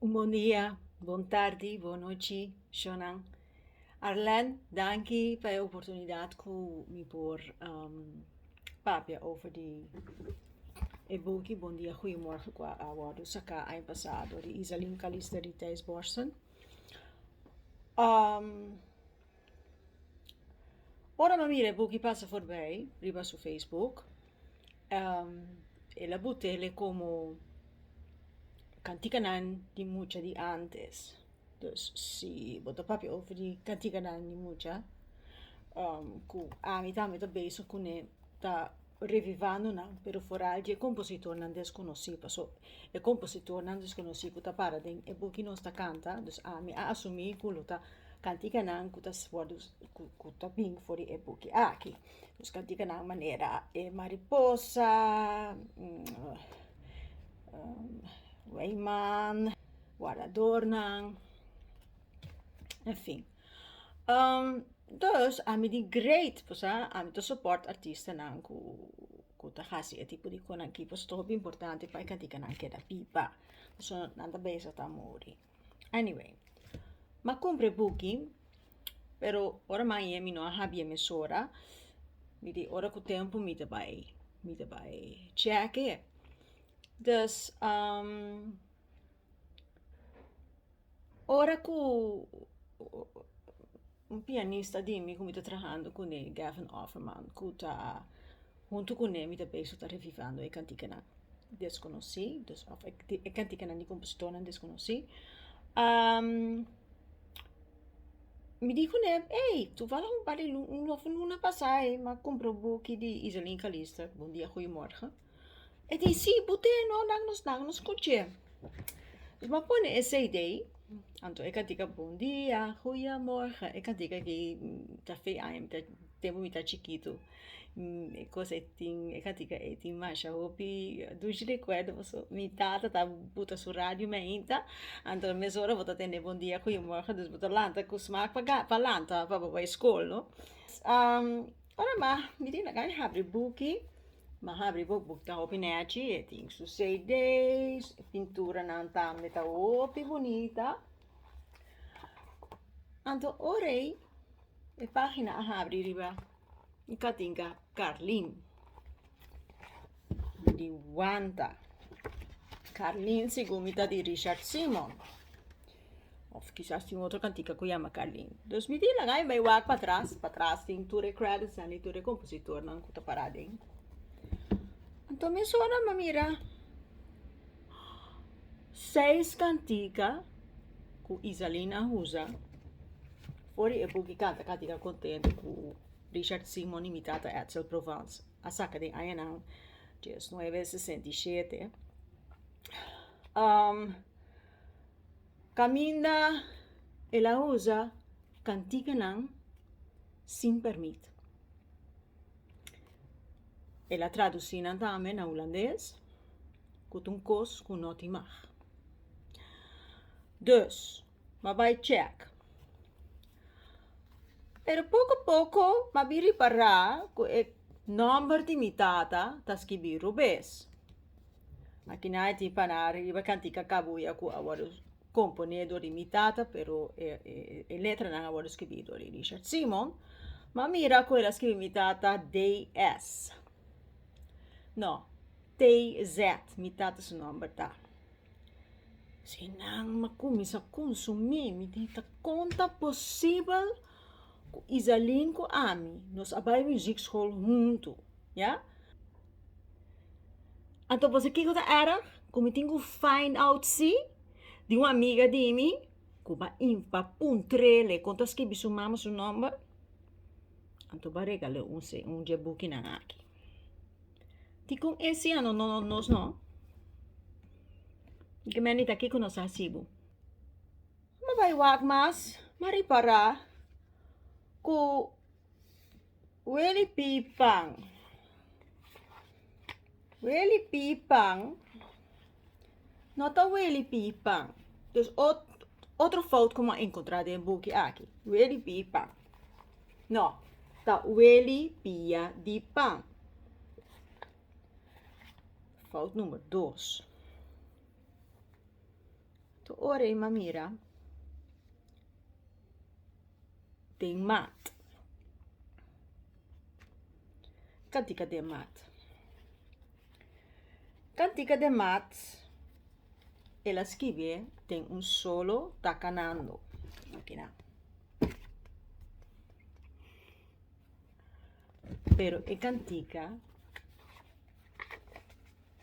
Un buon dia, buon tardi, boa noite, Shonan. Arlen, dankie voor de opportuniteit ku mi por papia over die e-bookie. Bom dia, goedemorgen qua award. Saka ay pasado di Isalim Kalista di Thijs Borsten. Ora ma mire e-bookie passa voorbij, riba su Facebook. E la butele como kantikanan di mucha di antes. Dus si bota papi over die kantikanan di mucha. Ku ami tame ta beso kune ta revivando na pero foralgi e compositor nan desconocido so e compositor nan desconocido ta para den e buki non sta canta dus ami a assumi kulo ta cantica nan ku ta swadus ku ta ping for e buki aki dus cantica nan manera e mariposa Wayman Guardadornan enfim dus ami di great posa ami to support artista nan ku ta hasi e tipo di konan ki stop importante pa cantica nan che da pipa so nanda besa ta mori anyway ma compre booking pero oramai mi no habia mesora mi di ora cu tempo mi te vai check it dus ora cu un pianista dimmi come sta trabajando con il Gavin Offerman che sta junto con me mi sta penso sta revivando e canticana desconosci dus of e canticana di compositor desconosci mi dicono ehi tu vai un pari una passai ma compro buchi di Iselin Calista buon dia goedemorgen e di sì buteno nagnos coche dus ma pone essa idee anto ik had ik bom dia, goeiemorgen. Ik had ik café aan met tempo met chiquito. Cosetin, ik had ik etin masha hopi, dus recuerdo so mi tata ta buta su radio me inta, anto mesora vota tenne bom dia, goeiemorgen, dus buta lanta ku smaak pa lanta pa pa school, no? Ora ma mi di nagai habri buki, ma habri buk ta hopi neaci e ting su 6 days, pintura nanta meta hopi bonita. Anto orei e pagina a abri riba. Ikatinga Carlin. Di Wanda. Carlin sigumita di Richard Simon. Of quizás tem outro cantica que chama Carlin. Dus mi di lang ay may wag patras ting ture credits na ni ture compositor ng kuta parading. Anto me sona mamira. 6 cantica ku Isalina Husa. Fuori e buchi canta cantica contento cu Richard Simon imitata Edsel Provence. A sacca di Ayanang, 1967. Caminda e la usa cantica nang sin permit. E la traducina dame na holandês, cu un cos cu not imag. Dus, maar bij check. Pero poco a poco, mabiri parà, e number di mitata, ta scrivi rubes. Ma che nai ti panare, riba cantica cabuia cu awaro componedo limitata, però e letra non awaro scritto di Richard Simon, ma mira quella scrivi mitata DS. No, TZ, mitata su number ta. Se nang makumi sa consumir, mi tenta conta possível Isalin ko ami, nos abay muziekschool junto, ja? Então você que está era, como tenho find out se de uma amiga de mim, como impa puntrele, conta que bisu mama su number, então ba regale um dia booking na aqui. Ti com esse ano não. Que menita aqui com nós hasibo. Mas vai wag mas, maripara, ku Willy Pipang. Willy Pipang. Nota Willy Pipang. Dus outro foto como encontrado em book aqui. Willy Pipang. No, tá Willy Pia di Pang. Foto número 2. To ora ima mira. Tem mat. Cantica de mat. Cantica de mat. Ela scrive tem un solo tacanando. Aqui na. Pero e cantica,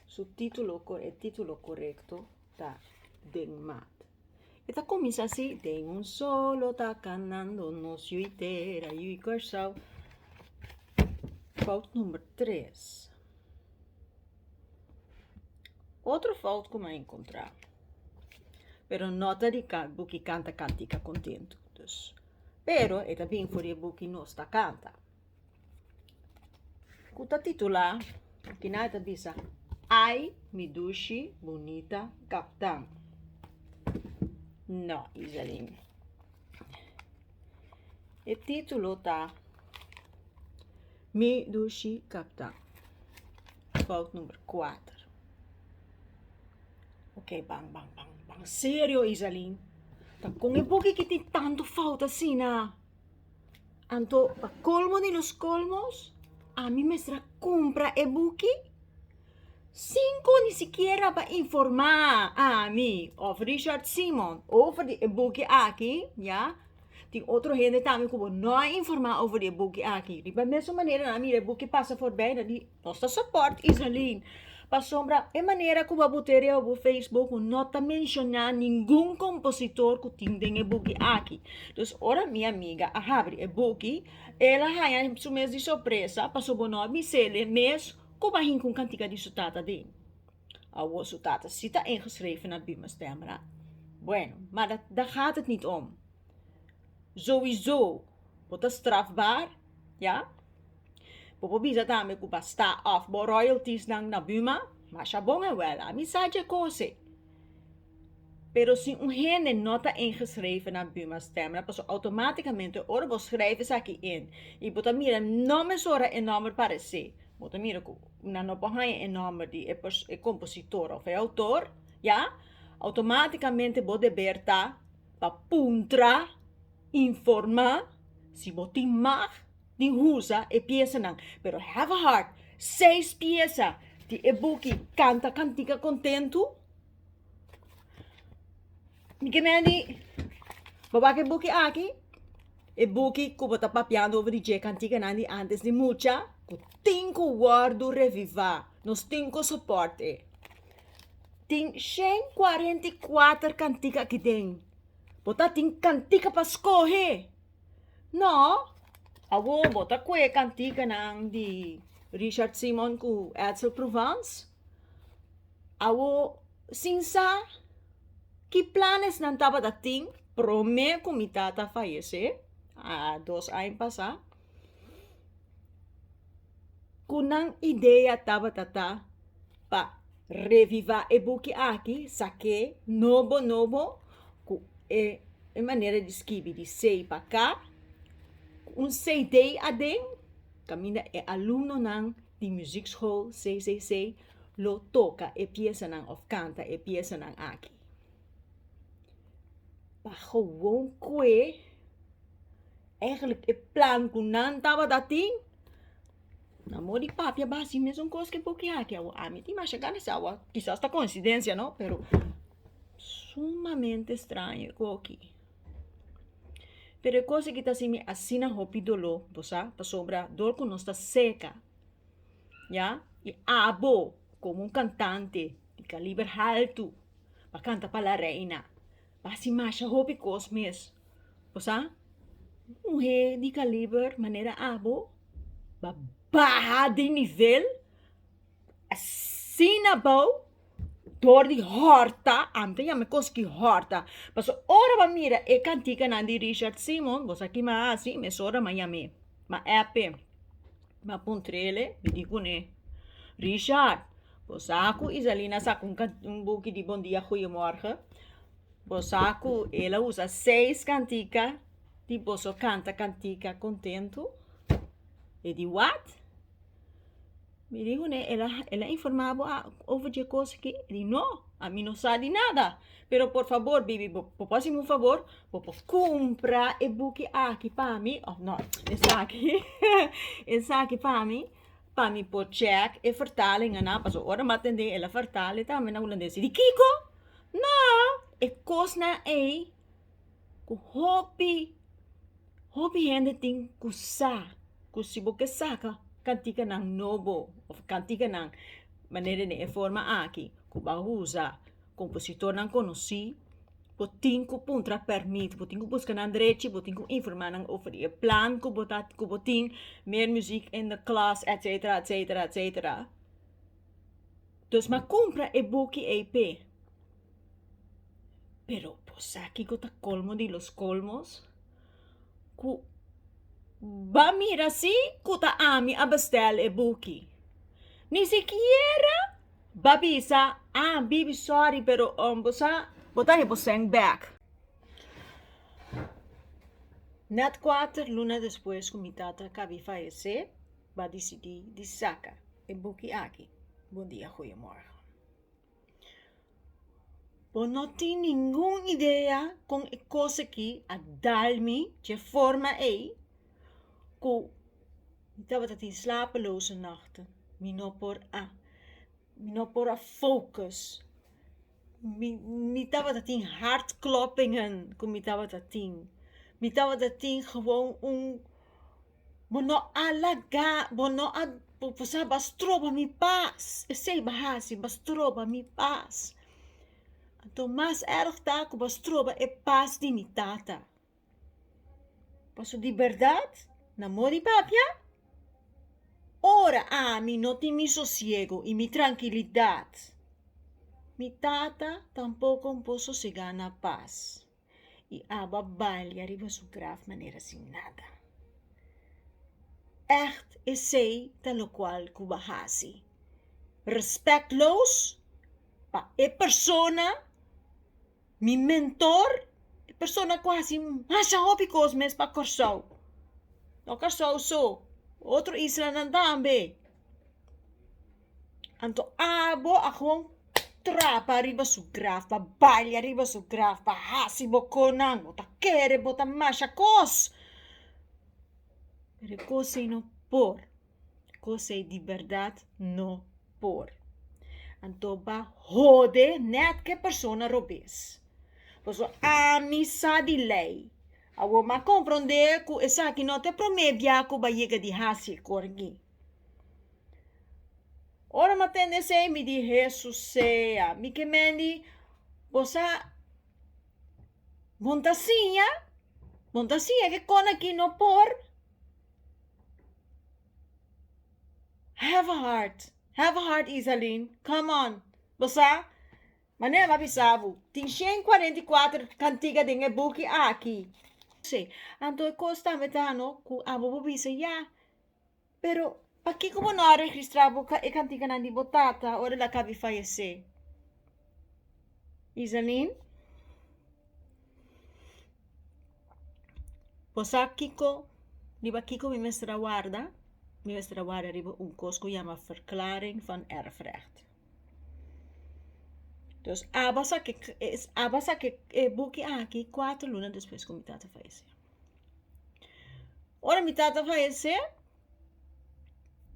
su título, el título correcto está den mat. Esta comienza así, tem un solo tacanando, no se itera, y corsau. Fout número 3. Outro fout que eu encontrar. Pero nota de canto que canta cantica contento. Dus. Pero é também por o que não está canta. Kuta titular, que nada bisa. Ai, mi dushi, bonita, capitão. Não, Isalim. O título tá Mi dushi, capitão. Fout número 4. Ok, bang. Sério, Isalim? Tá com o book que tem tanto falta assim, na? Anto, pa colmo de los colmos, a mí me compra e book 5 ni siquiera para informar a mí of Richard Simon over de book aqui, ja? Tem outro gente também que não informar over de book aqui. De mesma maneira, a mim o book passa voorbij, dat die nossa suporte Isalim. Pa sombra, e maneira que eu botere no Facebook, não está mencionando nenhum compositor que tem o book aqui. Então, ora minha amiga, abre o book, ela ganha su mês de surpresa, passou bom nome, sele, mês, kumahin com cantiga de sutata din. A sutata zit er ingeschreven naar Buma Stemra. Bueno, maar daar gaat het niet om. Sowieso, wordt dat strafbaar, ja? Popobisa dame ku basta off bo royalties ng Nabuma, mashabonga wala, misadje kose. Pero se gente não está ingeschreven na Buma Stemra, passo automaticamente ora vou schrijven aqui in. E bota mira nome sora e nome parecer. Bota mira ku na no pahanha e nome di e compositor of e autor, ja? Automaticamente bo deberta pa puntra informa si boti mag die husa e pieza nang. Pero have a heart, 6 pieza di e buki canta cantica contento. Mi chiamandi babake buki aqui e buki como tá papiando over di cantica nandi antes di mucha, ku tinko guardo reviva, nos tinko suporte. Ting 144 cantica que tem. Bota ting cantica pa escorrer. No, awo bota kwe cantica nang di Richard Simon ku Edsel Provence. Awo sinsa que planes não tava dating prome comitata fallece a 2 anos passar. Kunang ideia tava tata pa reviva e buki aqui saque novo ku e maneira de escrever de sei pa cá CD ading camina e aluno ng di muziekschool CCC lo toca e pieza ng of canta e pieza ng aki. Pa gewoon kwe eigenlijk e plan kunan tava dating na mo di papia basi mesmo coisa que pouco aqui a mim tem mais chegar nessa água quizás esta coincidência não pero sumamente estranho aqui. Pero cosa que está assim na hopi dolo, bosa, pa sobra dor que não está seca, ya? E abo como cantante de calibre alto, pa canta para la reina, pa si masha hopi cosmes, bosa, mujer de calibre manera abo, ba baja de nível, assim na bow. Door die horta, amte ja me koski horta. Paso ora ba mira e cantica nandi Richard Simon, vos aqui ma asi, me sora ma yame. Ma epe, ma puntrele, mi dico ne. Richard, vos aku Isalina sa un buki di Bon Dia Goeiemorgen. Vos aku, ela usa 6 cantica, di boso canta cantica contento. E di what? Mi dico ne, ela informava over je cosa che di no. A mí no sabe nada. Pero por favor, Bibi, popósimo un favor, compra e buki aqui para mim. Oh, não, esse aqui. Esse aqui para mim, por check e vertaling, na paso ora matende ela vertale também na holandês. Di Kiko? Não, e cosna ei, ku hopi hende ting kusa, kusibo ke saka, kantika ng nobo, of kantika ng maneira de forma aqui, ku bahusa, compositor não conheci, botin ku puntra permit, botin ku buscar na direito, botin ku informar ng over je plan, ku botin meer muziek in de klas, etc, etc, etc. Dus maar compra e boeki EP. Pero pues aquí kota colmo de los colmos, ku ba mira si kuta ami a bestel e boeki. Ni siquiera babisa, Bibi, sorry, pero botar je boseng back. Net 4 luna después, com tata cabi fallecer, va decidir de saca e buki aqui. Bom dia, goeiemorgen. Bom, não tem nenhuma ideia com a coisa que a dar-me de forma aí, que estava a ter slapeloze nachten, me não por a focus. Me tava dat ding hartkloppingen, kom me tava dat ding. Me tava dat ding gewoon bono alaga, bono posa bastroba mi paz. Sei bahasi bastroba mi paz. Então mais erg tá que bastroba é paz de mi tata. Passo de verdade, namori papia. Ora mi não tem mi sossego e mi tranquilidade. Mi tata tampoco puso se gana paz. E aba baile arriba su graf maneira sin nada. Echt is sei tal qual kubahasi. Respectloos pa e persona, mi mentor, e persona quasi masha hopicos mes pa corsau. No corsau so, outro isla nandambe. Anto abo gewoon trapa arriba su graf, pa baglia arriba su graf, pa hasi boconang, bota quere, bota masha cos. Pero cos'è no por, cos'è di verdad no por. Antoba hode net che persona robes. Poso mi sa di lei. Awo ma comprende ku esa ki no te promevia ku ba yega di hasi corgi. Ora matende sei mi di Jesus sea, mi che mendi bosa montasinha che kona ki no por. Have a heart, Isaline. Come on. Bosa, mané mabisabu. Ting 144 cantiga dinge buki aqui. Sei, anto costa metano ku abo bisa ya. Pero paki como não registravo e cantiga nandi botata, ora la cabi fallecer. Isaline? Bosa Kiko, liba Kiko mi mestra guarda. Minister Awara riba kosko jama verklaring van erfrecht. Dus abasa que buki aqui 4 lunas después com mi tata fallecer. Ora mi tata fallecer,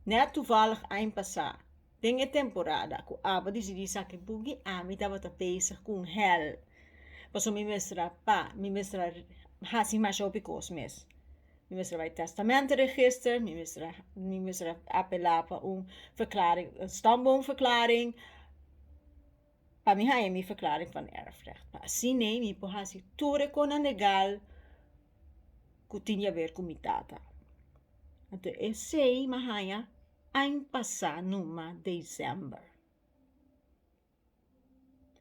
net toevallig eind passar. Dinge temporada, ku aba decidi que buki mi tava ta bezig com hel. Paso mi mestra hasi mas op ikos mes. Mi misra bij testamentenregister, mi misra appellava verklaring, een stamboomverklaring. Pa mi haye mi verklaring van erfrecht. Pa assim nee, mi pohasi ture kona legal kutinha ver com mi tata. Então sei mahaya ein passa numa december.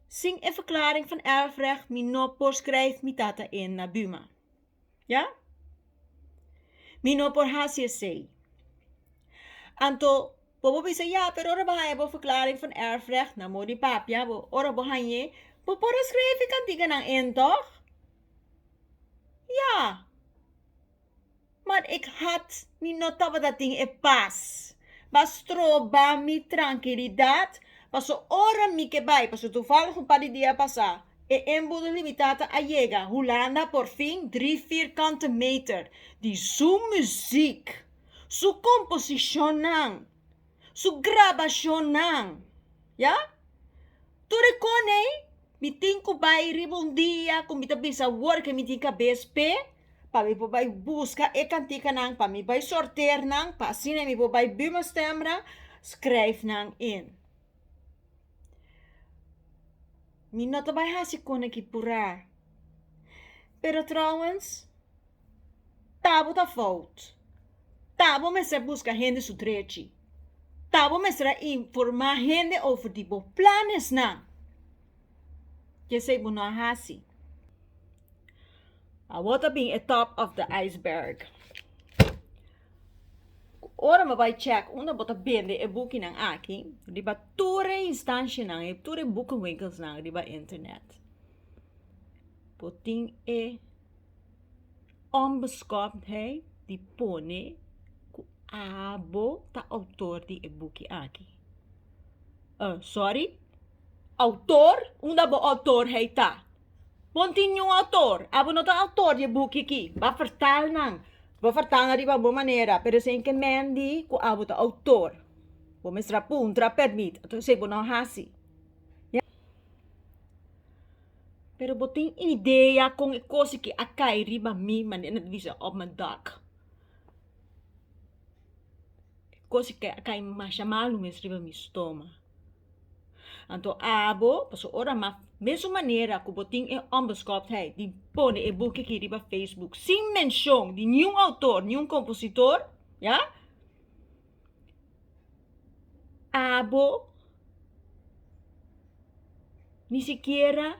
Sing een verklaring van erfrecht mi no schrijft mi tata in na Buma. Ja? Mi no por hasie sei. Anto, bobo bisa ja, pero ora bahaya bo verklaring van erfrecht, na mo di papia, bo ora bahaya, bo para schrijven kan tiga ng en toch? Ja. Maar ik had mi notava dat ding e paz. Bastroba mi tranquilidad, Paso ora mi que vai, paso tu fala um par de dia passar. E embudo limitada a chega, Holanda por fim 3 vierkante meter. Die sua muziek, sua composição, sua gravação, ja? Tu reconhece? Mi tinko bay ribong dia, kung mita bisa work, mi tinka BSP, pa mi po bay busca e kantika nang, pa mi bay sorteer nang, pa sine mi po bay bumastemra, schrijf nang in. Mi nota bay hasi kone ki pura. Pero trouwens, tabo ta fout. Tabo me se busca gente su trechi. Tabo me será informar gente over die planes nang. Je sei bo na hasi. I want to be at top of the iceberg. Ora me vai check una bota bende e buki nang aki, riba ture instantie nang e ture boekenwinkels nang riba internet. Poting e onbeschoftheid die pone ku abo ta autor di e buki aki. Sorry? Autor? Una bo autor hei ta. Pontinho autor, abo no ta autor di buki ki, ba vertaal nang. Vou fartar na riba boa maneira, pero sem que mendi com a bota autor. Vou mostrar puntra permite, então sei não hasi. Pero botin ideia com a coisa que acai riba mi maneira de visa op mijn dak. Coisa que acai mais chamalo mes riba mi stoma. Então abo, passo ora ma mesma maneira que botin é onbeschoftheid, die pone e boek aqui riba Facebook, sem menção de nenhum autor, nenhum compositor, ja? Abo, ni siquiera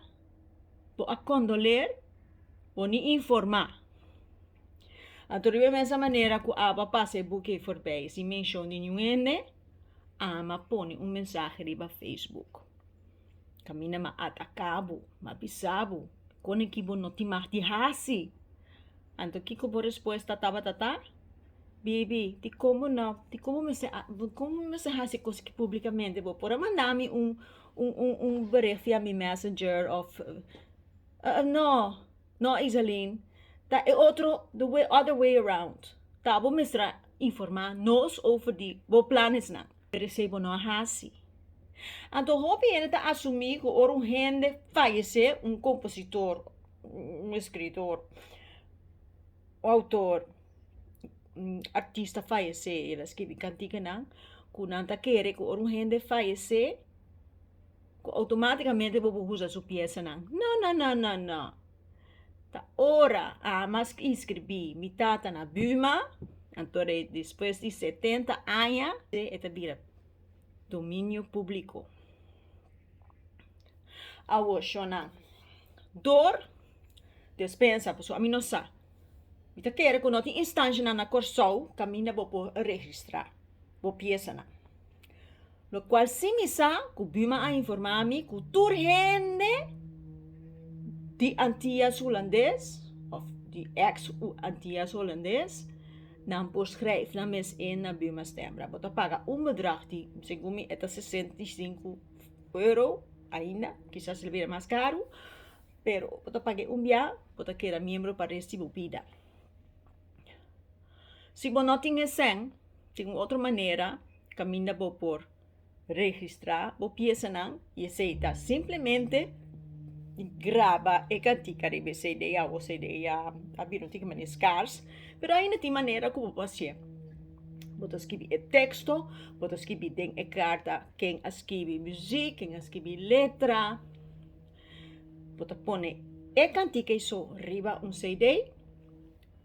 po a condoler, po ni informar. Então riba mesma maneira que abo passa e boek voorbij, sem menção de nenhum ene, ama pone mensagem riba Facebook. Kamina ma atacabo, ma bisabo, kone kibo no timahti hasi. Anto kiko po respuesta taba tata? Bibi, ti como me se hasi così publicamente, bo, por mandami un bericht via mi messenger of, no, Isaline, da e other way around. Tabo mesra informar nos over die, bo planes na, recebo no hasi. Então, hobby é assumir que um gente fallecer, compositor, escritor, autor, artista fallecer, ele escreve cantiga não, quando anta querer que gente fallecer, automaticamente vou usar sua peça não. Não. Tá ora, mas escrevi, mi tata na Buma, então depois de 70 anos, é vira domínio público. Awo shona. Dor dispensa, pessoal, a mim não sabe. Então, quero que não tem instância na corso, caminha vou registrar. Vou peça na. No qual se me sa, que Buma a informar-me que tur gente de antigas holandês, of de ex-antigas holandês, não schrijf na mes in na Buma Stembra. Bota paga bedrag die, segundo me, é 65 euro ainda, quizás ele vira mais caro, pero bota pague dia, bota que era membro para receber vida. Se você não tem essa, tem outra maneira, caminha por registrar, por peça não, e aceita simplesmente grava e cantica de CD ou CD a não tem maneira scarce, pero ainda tem maneira como você pode escrever texto, pode escrever a carta, quem escreve música, quem escreve letra, pode pôr e cantica isso riba CD,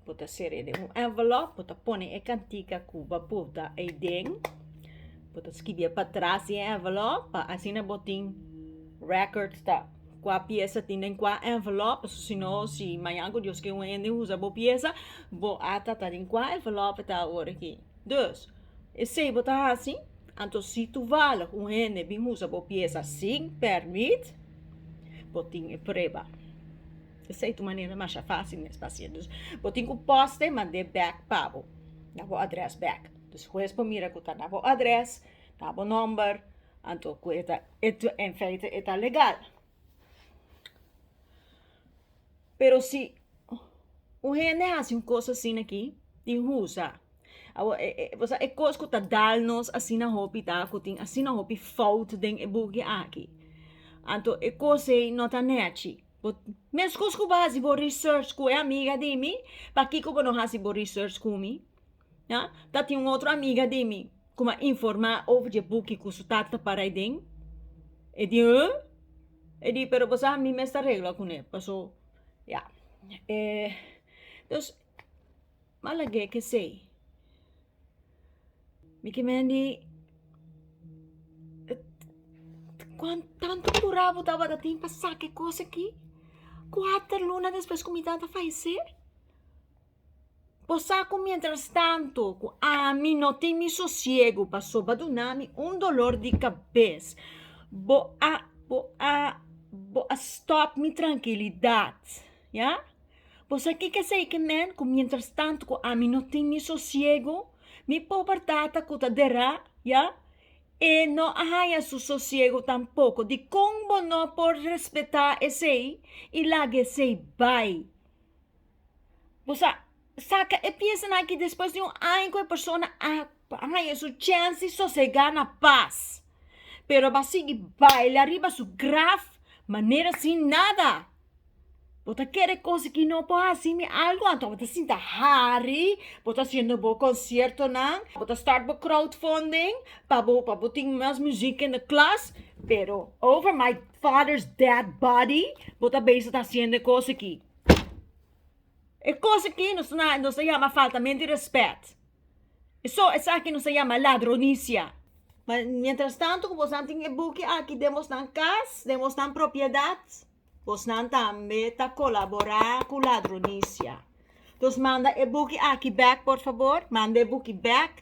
pode ser de envelope, pode pôr e cantica cuba puta e ding, pode escrever para trás e envelope, assim na botin record tá. Com a peça tem com a envelope, senão se amanhã que Deus quer usa a peça, vou atar tem com a envelope tá agora aqui. Dus, se botar assim, então se tu vale ene bem usa a peça sem permite, botin preba. Essa é a maneira mais fácil nesse paciente. Botin com poste, mandei back pabo, na bo address back. Dus depois por mira que tá na bo address, na bo number, Então, em feite, está legal. Pero se o gente hace uma coisa assim aqui, de usa. Você é coisa que está dando-nos assim na roupa, tá? Que tem assim na roupa fout den e bugi aqui. Então, é coisa não está net. Mesmo coisa que base por research com é amiga de mim, para que eu não faço por research com mim, tá? Tá tem uma outra amiga de mim, como informar over de book que o tata para aí e di, pero você a mim me está regla com ele, passou, ja. Dus, malagay kasi, Mickey Mandy, tanto durava tava da tempo passar que coisa aqui? 4 lunas depois comida a falecer? Posaco mientras tanto, a mim não tem me sossego, passou badunami dolor de cabeça. Boa stop me tranquilidade, ya? Você que sei que men, com mientras tanto, a mim não tem me sossego, mi pobertata cutadera, ya? E não há su sossego tampouco, de como não por respeitar esse e lá que sei vai. Você saca, e pensa que depois de ano que a pessoa há sua chance de sossegar na paz. Pero vai seguir baile arriba su graf, maneira sem nada. Você quer coisa que não pode assim algo, então você sinta Harry, você haciendo bom concerto não, você start bom crowdfunding, para botar mais música na classe, pero over my father's dead body, você bem está haciendo coisa aqui. E coisa que não se chama faltamento de respeito. Isso aqui não se chama ladronícia. Mas, mientras tanto, como você tem e-book aqui, demos na casa, demos na propriedade, você também está colaborar com ladronícia. Então, manda e-book aqui back, por favor. Manda e-book back.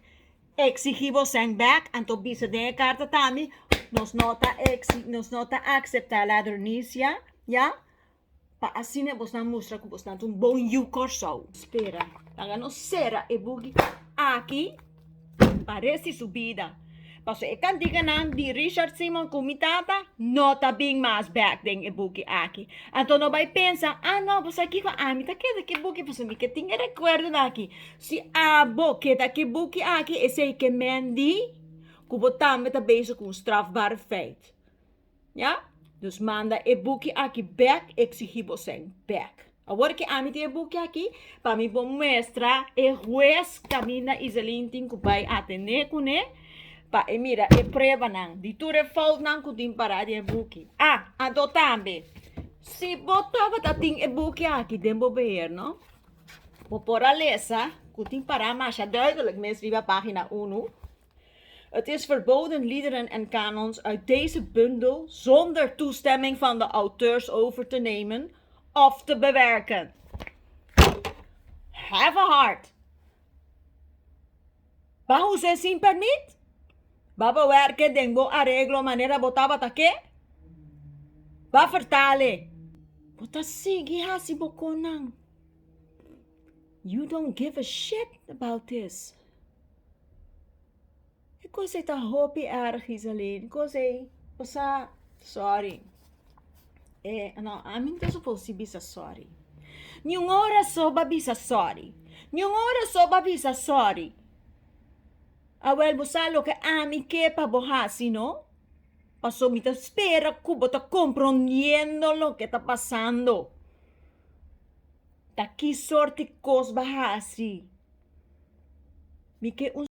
Exigir você back. Então, bisa de carta também. Nos nota aceitar ladronícia, já? Para assim, você mostra que você tem bom corso. Espera. Para não ser e-book aqui, parece subida. Paso cantiga nang di Richard Simon kumitata, nota bing mas back ding e-book aqui. Então não vai pensar, não, você aqui com a mim, tá que book, você me que tinha recuerdo aqui. Se a boca tá que book aqui, esse que mendi, kubo também tá bezig com strafbare feit. Ja? Dus manda e-book aqui back, exigir você back. Agora que a mim tem e-book aqui, para mim vou mostrar e juez camina isalinting que vai atender com ele. Pa, mira, prova nang. Dito fault nang kuting para di e-book. Ando tambe. Si botava tating e-book aqui, dembo beheer, no? Por alesa, kuting para masha duidelijk misschrijven, pagina 1. Het is verboden liederen en kanons uit deze bundel zonder toestemming van de auteurs over te nemen of te bewerken. Have a heart. Bajo se sin permit? Baba werken den bo arreglo manera botava ta que? Ba vertale. Bota sige hasi bokonang. You don't give a shit about this. Cos'è ta hopi erg Cos'è? Cosa? Sorry. No, amin to supposed bisa sorry. Nyung ora soba bisa sorry. Nyung ora soba bisa sorry. Awel busalo que ami que pa bohasi, no? Paso mi te spera cubo ta comprendiendo lo que está pasando. Da chi sorti cos bahasi. Mi que un